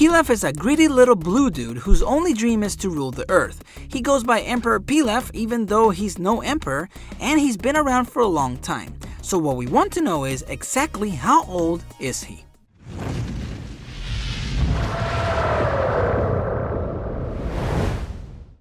Pilaf is a greedy little blue dude whose only dream is to rule the earth. He goes by Emperor Pilaf even though he's no emperor, and he's been around for a long time. So what we want to know is exactly how old is he?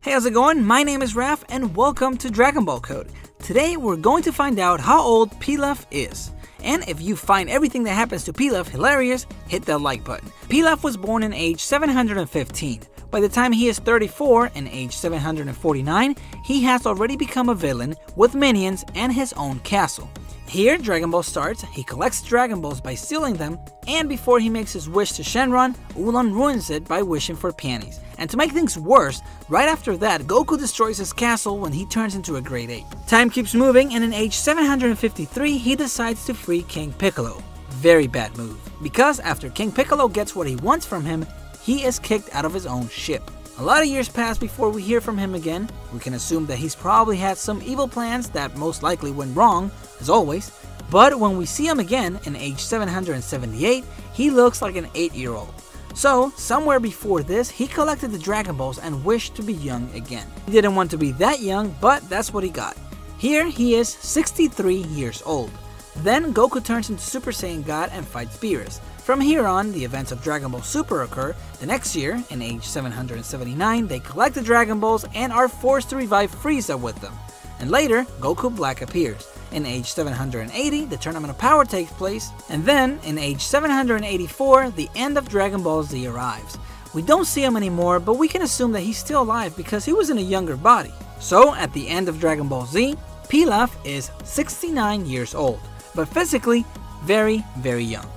Hey, how's it going? My name is Raf and welcome to Dragon Ball Code. Today we're going to find out how old Pilaf is. And if you find everything that happens to Pilaf hilarious, hit that like button. Pilaf was born in age 715. By the time he is 34 and age 749, he has already become a villain with minions and his own castle. Here, Dragon Ball starts. He collects Dragon Balls by stealing them, and before he makes his wish to Shenron, Ulan ruins it by wishing for panties. And to make things worse, right after that, Goku destroys his castle when he turns into a Great Ape. Time keeps moving, and in age 753, he decides to free King Piccolo. Very bad move, because after King Piccolo gets what he wants from him, he is kicked out of his own ship. A lot of years pass before we hear from him again. We can assume that he's probably had some evil plans that most likely went wrong, as always. But when we see him again in age 778, he looks like an 8-year-old. So, somewhere before this, he collected the Dragon Balls and wished to be young again. He didn't want to be that young, but that's what he got. Here, he is 63 years old. Then, Goku turns into Super Saiyan God and fights Beerus. From here on, the events of Dragon Ball Super occur. The next year, in age 779, they collect the Dragon Balls and are forced to revive Frieza with them. And later, Goku Black appears. In age 780, the Tournament of Power takes place, and then, in age 784, the end of Dragon Ball Z arrives. We don't see him anymore, but we can assume that he's still alive because he was in a younger body. So, at the end of Dragon Ball Z, Pilaf is 69 years old, but physically, very, very young.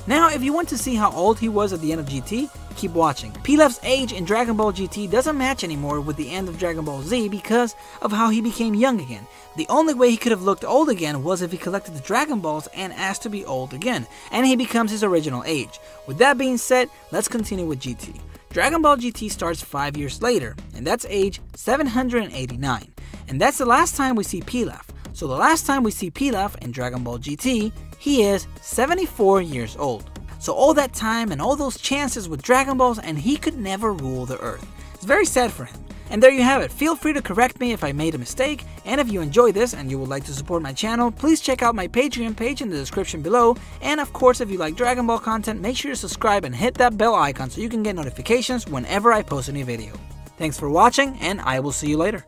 Now, if you want to see how old he was at the end of GT, keep watching. Pilaf's age in Dragon Ball GT doesn't match anymore with the end of Dragon Ball Z because of how he became young again. The only way he could have looked old again was if he collected the Dragon Balls and asked to be old again, and he becomes his original age. With that being said, let's continue with GT. Dragon Ball GT starts 5 years later, and that's age 789. And that's the last time we see Pilaf. So the last time we see Pilaf in Dragon Ball GT, he is 74 years old. So all that time and all those chances with Dragon Balls, and he could never rule the earth. It's very sad for him. And there you have it. Feel free to correct me if I made a mistake, and if you enjoyed this and you would like to support my channel, please check out my Patreon page in the description below. And of course, if you like Dragon Ball content, make sure to subscribe and hit that bell icon so you can get notifications whenever I post a new video. Thanks for watching, and I will see you later.